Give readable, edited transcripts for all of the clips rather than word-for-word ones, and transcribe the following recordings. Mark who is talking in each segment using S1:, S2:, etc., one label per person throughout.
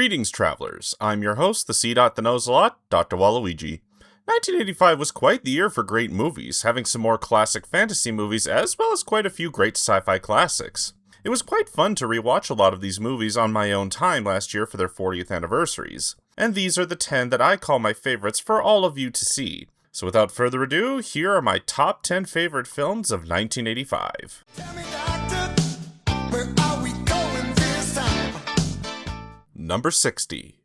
S1: Greetings, travelers. I'm your host, the C. that knows a lot, Dr. Waluigi. 1985 was quite the year for great movies, having some more classic fantasy movies as well as quite a few great sci-fi classics. It was quite fun to rewatch a lot of these movies on my own time last year for their 40th anniversaries. And these are the 10 that I call my favorites for all of you to see. So without further ado, here are my top 10 favorite films of 1985.
S2: Tell me, doctor, where are we going this time?
S1: Number 60.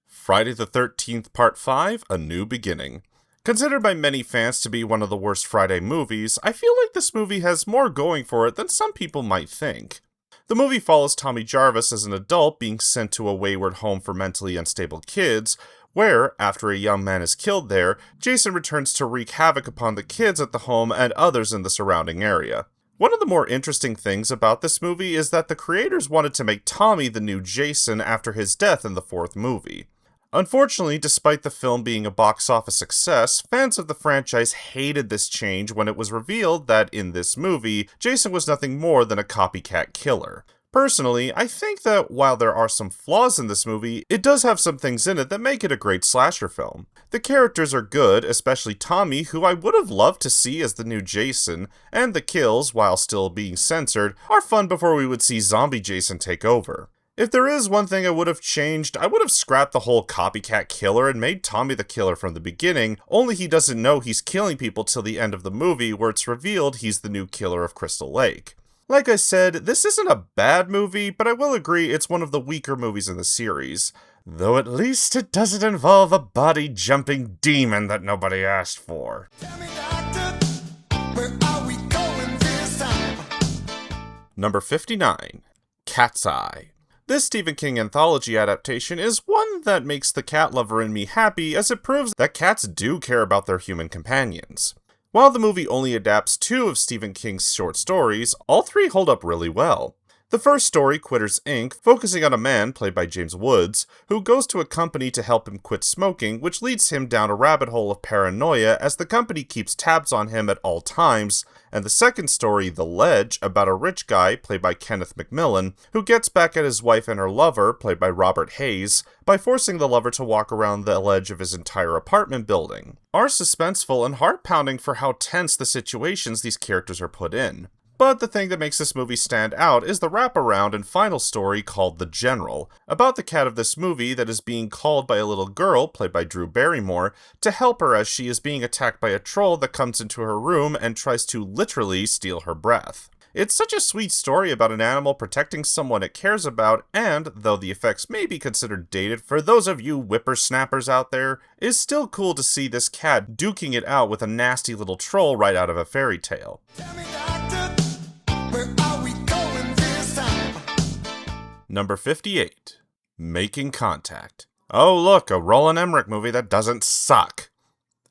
S1: Friday the 13th Part 5, A New Beginning. Considered by many fans to be one of the worst Friday movies, I feel like this movie has more going for it than some people might think. The movie follows Tommy Jarvis as an adult being sent to a wayward home for mentally unstable kids, where, after a young man is killed there, Jason returns to wreak havoc upon the kids at the home and others in the surrounding area. One of the more interesting things about this movie is that the creators wanted to make Tommy the new Jason after his death in the fourth movie. Unfortunately, despite the film being a box office success, fans of the franchise hated this change when it was revealed that in this movie, Jason was nothing more than a copycat killer. Personally, I think that while there are some flaws in this movie, it does have some things in it that make it a great slasher film. The characters are good, especially Tommy, who I would have loved to see as the new Jason, and the kills, while still being censored, are fun before we would see zombie Jason take over. If there is one thing I would have changed, I would have scrapped the whole copycat killer and made Tommy the killer from the beginning, only he doesn't know he's killing people till the end of the movie where it's revealed he's the new killer of Crystal Lake. Like I said, this isn't a bad movie, but I will agree it's one of the weaker movies in the series. Though at least it doesn't involve a body-jumping demon that nobody asked for.
S2: Tell me, doctor, where are we going this time?
S1: Number 59. Cat's Eye. This Stephen King anthology adaptation is one that makes the cat lover in me happy as it proves that cats do care about their human companions. While the movie only adapts 2 of Stephen King's short stories, all 3 hold up really well. The first story, Quitters Inc., focusing on a man, played by James Woods, who goes to a company to help him quit smoking, which leads him down a rabbit hole of paranoia as the company keeps tabs on him at all times, and the second story, The Ledge, about a rich guy, played by Kenneth McMillan, who gets back at his wife and her lover, played by Robert Hayes, by forcing the lover to walk around the ledge of his entire apartment building, are suspenseful and heart-pounding for how tense the situations these characters are put in. But the thing that makes this movie stand out is the wraparound and final story called The General, about the cat of this movie that is being called by a little girl, played by Drew Barrymore, to help her as she is being attacked by a troll that comes into her room and tries to literally steal her breath. It's such a sweet story about an animal protecting someone it cares about, and, though the effects may be considered dated for those of you whippersnappers out there, it's still cool to see this cat duking it out with a nasty little troll right out of a fairy tale.
S2: Tell me, doctor, where are we going this time?
S1: Number 58. Making Contact. Oh look, a Roland Emmerich movie that doesn't suck.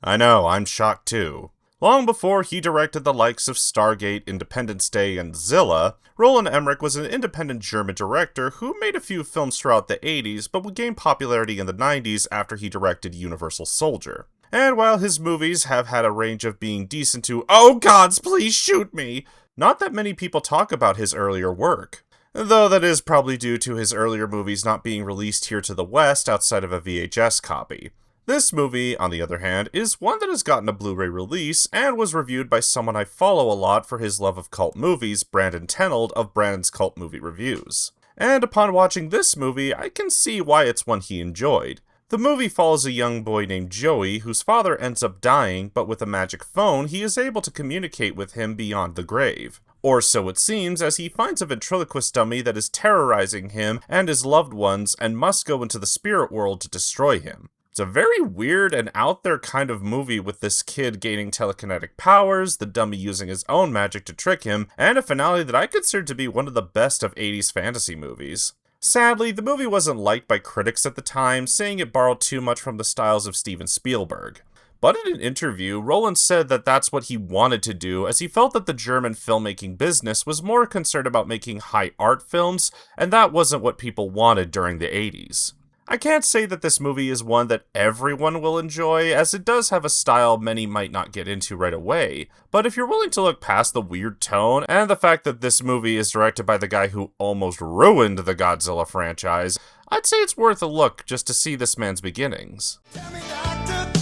S1: I know, I'm shocked too. Long before he directed the likes of Stargate, Independence Day, and Zilla, Roland Emmerich was an independent German director who made a few films throughout the 80s, but would gain popularity in the 90s after he directed Universal Soldier. And while his movies have had a range of being decent to, oh gods, please shoot me, not that many people talk about his earlier work. Though that is probably due to his earlier movies not being released here to the West outside of a VHS copy. This movie, on the other hand, is one that has gotten a Blu-ray release and was reviewed by someone I follow a lot for his love of cult movies, Brandon Tenold of Brandon's Cult Movie Reviews. And upon watching this movie, I can see why it's one he enjoyed. The movie follows a young boy named Joey whose father ends up dying, but with a magic phone, he is able to communicate with him beyond the grave. Or so it seems, as he finds a ventriloquist dummy that is terrorizing him and his loved ones and must go into the spirit world to destroy him. It's a very weird and out there kind of movie with this kid gaining telekinetic powers, the dummy using his own magic to trick him, and a finale that I consider to be one of the best of 80s fantasy movies. Sadly, the movie wasn't liked by critics at the time, saying it borrowed too much from the styles of Steven Spielberg. But in an interview, Roland said that that's what he wanted to do, as he felt that the German filmmaking business was more concerned about making high art films, and that wasn't what people wanted during the 80s. I can't say that this movie is one that everyone will enjoy, as it does have a style many might not get into right away, but if you're willing to look past the weird tone and the fact that this movie is directed by the guy who almost ruined the Godzilla franchise, I'd say it's worth a look just to see this man's beginnings.
S2: Tell me, doctor,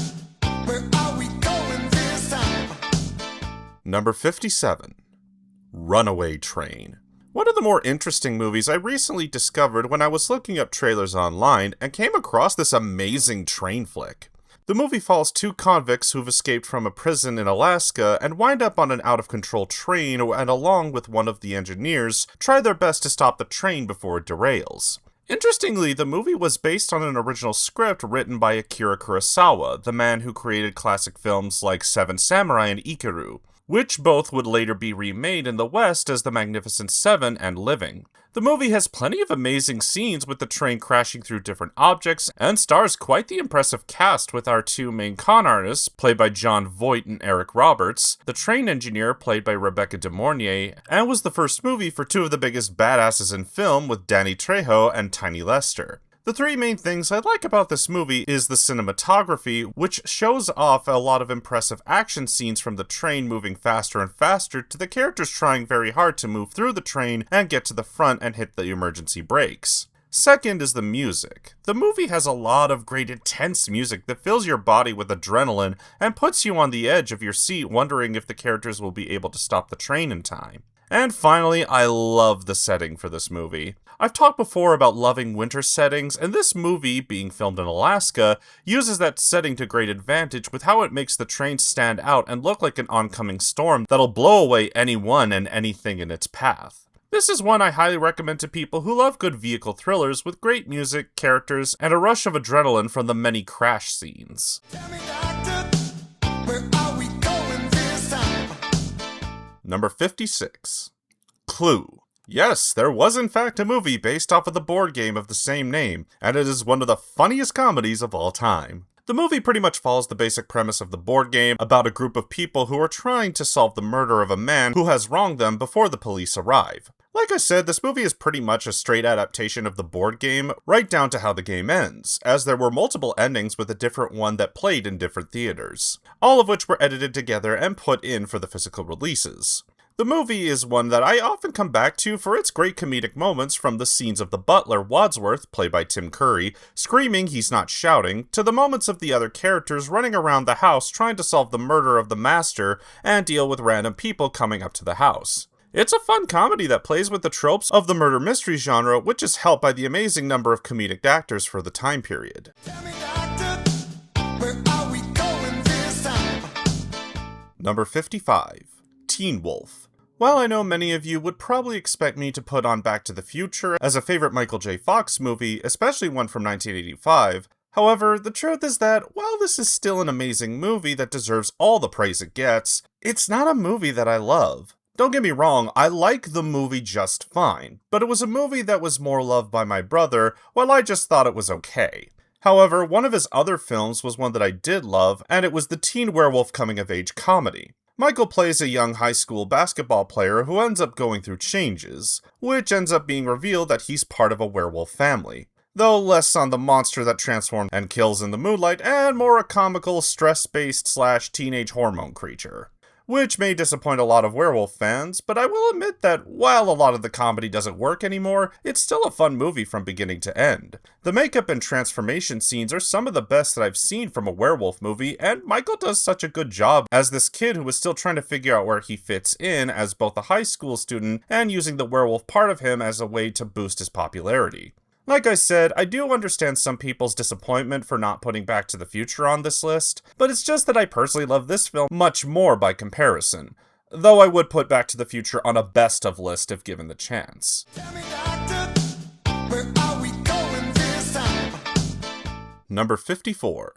S2: where are we going this time?
S1: Number 57. Runaway Train. One of the more interesting movies I recently discovered when I was looking up trailers online and came across this amazing train flick. The movie follows two convicts who've escaped from a prison in Alaska and wind up on an out-of-control train and along with one of the engineers, try their best to stop the train before it derails. Interestingly, the movie was based on an original script written by Akira Kurosawa, the man who created classic films like Seven Samurai and Ikiru, which both would later be remade in the West as The Magnificent Seven and Living. The movie has plenty of amazing scenes with the train crashing through different objects, and stars quite the impressive cast with our two main con artists, played by Jon Voight and Eric Roberts, the train engineer, played by Rebecca De Mornay, and was the first movie for two of the biggest badasses in film with Danny Trejo and Tiny Lester. The three main things I like about this movie is the cinematography, which shows off a lot of impressive action scenes from the train moving faster and faster to the characters trying very hard to move through the train and get to the front and hit the emergency brakes. Second is the music. The movie has a lot of great intense music that fills your body with adrenaline and puts you on the edge of your seat wondering if the characters will be able to stop the train in time. And finally, I love the setting for this movie. I've talked before about loving winter settings, and this movie, being filmed in Alaska, uses that setting to great advantage with how it makes the train stand out and look like an oncoming storm that'll blow away anyone and anything in its path. This is one I highly recommend to people who love good vehicle thrillers with great music, characters, and a rush of adrenaline from the many crash scenes.
S2: Tell me, doctor, where are we going this time?
S1: Number 56. Clue. Yes, there was in fact a movie based off of the board game of the same name, and it is one of the funniest comedies of all time. The movie pretty much follows the basic premise of the board game about a group of people who are trying to solve the murder of a man who has wronged them before the police arrive. Like I said, this movie is pretty much a straight adaptation of the board game, right down to how the game ends, as there were multiple endings with a different one that played in different theaters, all of which were edited together and put in for the physical releases. The movie is one that I often come back to for its great comedic moments, from the scenes of the butler, Wadsworth, played by Tim Curry, screaming he's not shouting, to the moments of the other characters running around the house trying to solve the murder of the master and deal with random people coming up to the house. It's a fun comedy that plays with the tropes of the murder mystery genre, which is helped by the amazing number of comedic actors for the time period.
S2: Tell me, doctor, where are we going this time?
S1: Number 55. Teen Wolf. While I know many of you would probably expect me to put on Back to the Future as a favorite Michael J. Fox movie, especially one from 1985, however, the truth is that while this is still an amazing movie that deserves all the praise it gets, it's not a movie that I love. Don't get me wrong, I like the movie just fine, but it was a movie that was more loved by my brother, while I just thought it was okay. However, one of his other films was one that I did love, and it was the teen werewolf coming-of-age comedy. Michael plays a young high school basketball player who ends up going through changes, which ends up being revealed that he's part of a werewolf family. Though less on the monster that transforms and kills in the moonlight, and more a comical, stress-based / teenage hormone creature. Which may disappoint a lot of werewolf fans, but I will admit that while a lot of the comedy doesn't work anymore, it's still a fun movie from beginning to end. The makeup and transformation scenes are some of the best that I've seen from a werewolf movie, and Michael does such a good job as this kid who is still trying to figure out where he fits in as both a high school student and using the werewolf part of him as a way to boost his popularity. Like I said, I do understand some people's disappointment for not putting Back to the Future on this list, but it's just that I personally love this film much more by comparison, though I would put Back to the Future on a best of list if given the chance.
S2: Tell me, doctor, where are we going this time?
S1: Number 54.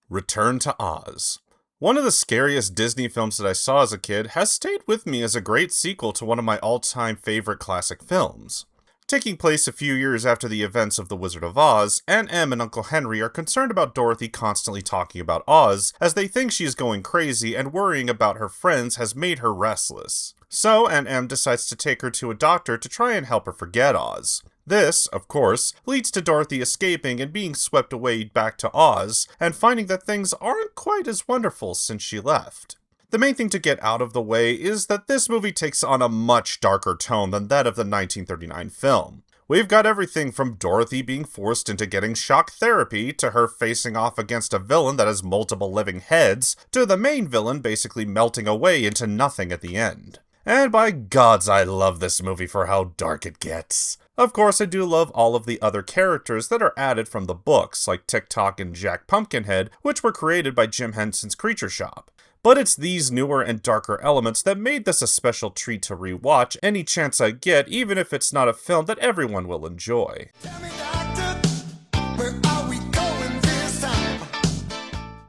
S1: Return to Oz. One of the scariest Disney films that I saw as a kid has stayed with me as a great sequel to one of my all-time favorite classic films. Taking place a few years after the events of The Wizard of Oz, Aunt Em and Uncle Henry are concerned about Dorothy constantly talking about Oz, as they think she is going crazy and worrying about her friends has made her restless. So Aunt Em decides to take her to a doctor to try and help her forget Oz. This, of course, leads to Dorothy escaping and being swept away back to Oz, and finding that things aren't quite as wonderful since she left. The main thing to get out of the way is that this movie takes on a much darker tone than that of the 1939 film. We've got everything from Dorothy being forced into getting shock therapy, to her facing off against a villain that has multiple living heads, to the main villain basically melting away into nothing at the end. And by gods, I love this movie for how dark it gets. Of course, I do love all of the other characters that are added from the books, like TikTok and Jack Pumpkinhead, which were created by Jim Henson's Creature Shop. But it's these newer and darker elements that made this a special treat to rewatch any chance I get, even if it's not a film that everyone will enjoy.
S2: Tell me, doctor, where are we going this time?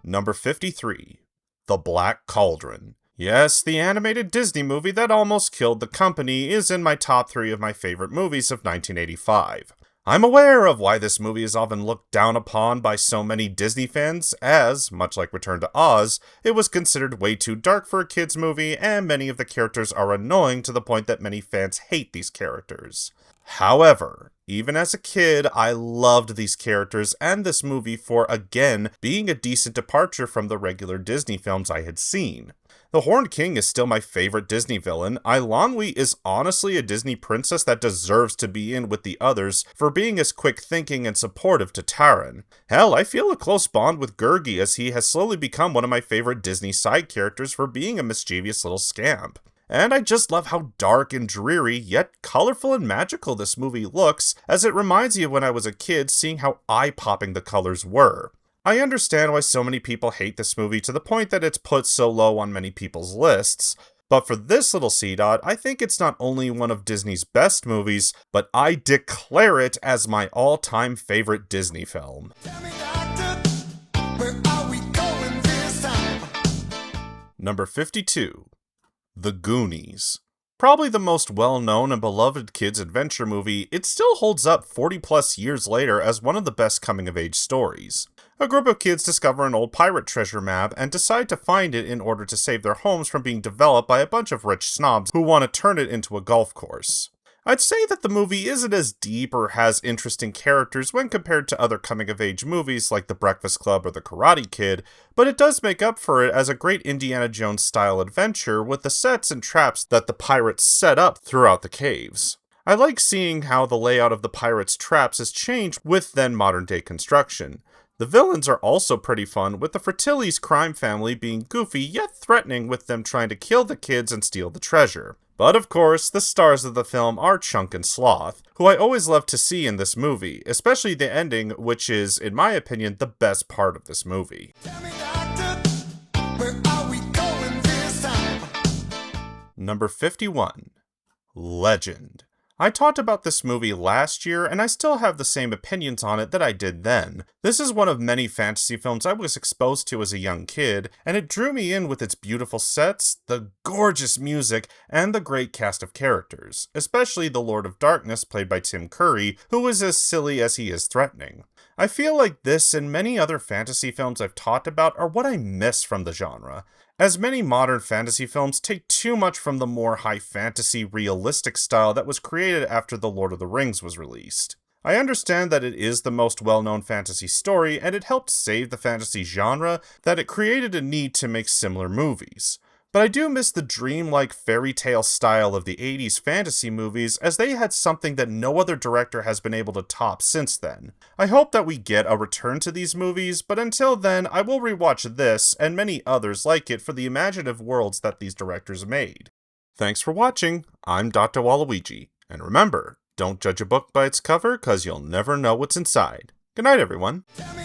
S1: Number 53. The Black Cauldron. Yes, the animated Disney movie that almost killed the company is in my top 3 of my favorite movies of 1985. I'm aware of why this movie is often looked down upon by so many Disney fans, as, much like Return to Oz, it was considered way too dark for a kid's movie, and many of the characters are annoying to the point that many fans hate these characters. However, even as a kid, I loved these characters and this movie for, again, being a decent departure from the regular Disney films I had seen. The Horned King is still my favorite Disney villain. Eilonwy is honestly a Disney princess that deserves to be in with the others for being as quick-thinking and supportive to Taran. Hell, I feel a close bond with Gurgi, as he has slowly become one of my favorite Disney side characters for being a mischievous little scamp. And I just love how dark and dreary, yet colorful and magical this movie looks, as it reminds me of when I was a kid seeing how eye-popping the colors were. I understand why so many people hate this movie to the point that it's put so low on many people's lists, but for this little C-Dot, I think it's not only one of Disney's best movies, but I declare it as my all-time favorite Disney film.
S2: Tell me, doctor, where are we going this time?
S1: Number 52. The Goonies. Probably the most well-known and beloved kids' adventure movie, it still holds up 40 plus years later as one of the best coming-of-age stories. A group of kids discover an old pirate treasure map and decide to find it in order to save their homes from being developed by a bunch of rich snobs who want to turn it into a golf course. I'd say that the movie isn't as deep or has interesting characters when compared to other coming-of-age movies like The Breakfast Club or The Karate Kid, but it does make up for it as a great Indiana Jones-style adventure with the sets and traps that the pirates set up throughout the caves. I like seeing how the layout of the pirates' traps has changed with then modern-day construction. The villains are also pretty fun, with the Fratelli's crime family being goofy yet threatening with them trying to kill the kids and steal the treasure. But of course, the stars of the film are Chunk and Sloth, who I always love to see in this movie, especially the ending, which is, in my opinion, the best part of this movie.
S2: Tell me, doctor, where are we going this time?
S1: Number 51. Legend. I talked about this movie last year, and I still have the same opinions on it that I did then. This is one of many fantasy films I was exposed to as a young kid, and it drew me in with its beautiful sets, the gorgeous music, and the great cast of characters, especially the Lord of Darkness played by Tim Curry, who is as silly as he is threatening. I feel like this and many other fantasy films I've talked about are what I miss from the genre, as many modern fantasy films take too much from the more high fantasy realistic style that was created after The Lord of the Rings was released. I understand that it is the most well-known fantasy story, and it helped save the fantasy genre, that it created a need to make similar movies. But I do miss the dreamlike fairy tale style of the 80s fantasy movies, as they had something that no other director has been able to top since then. I hope that we get a return to these movies, but until then, I will rewatch this and many others like it for the imaginative worlds that these directors made. Thanks for watching. I'm Dr. Waluigi, and remember, don't judge a book by its cover, cause you'll never know what's inside. Good night, everyone.
S2: Tell me,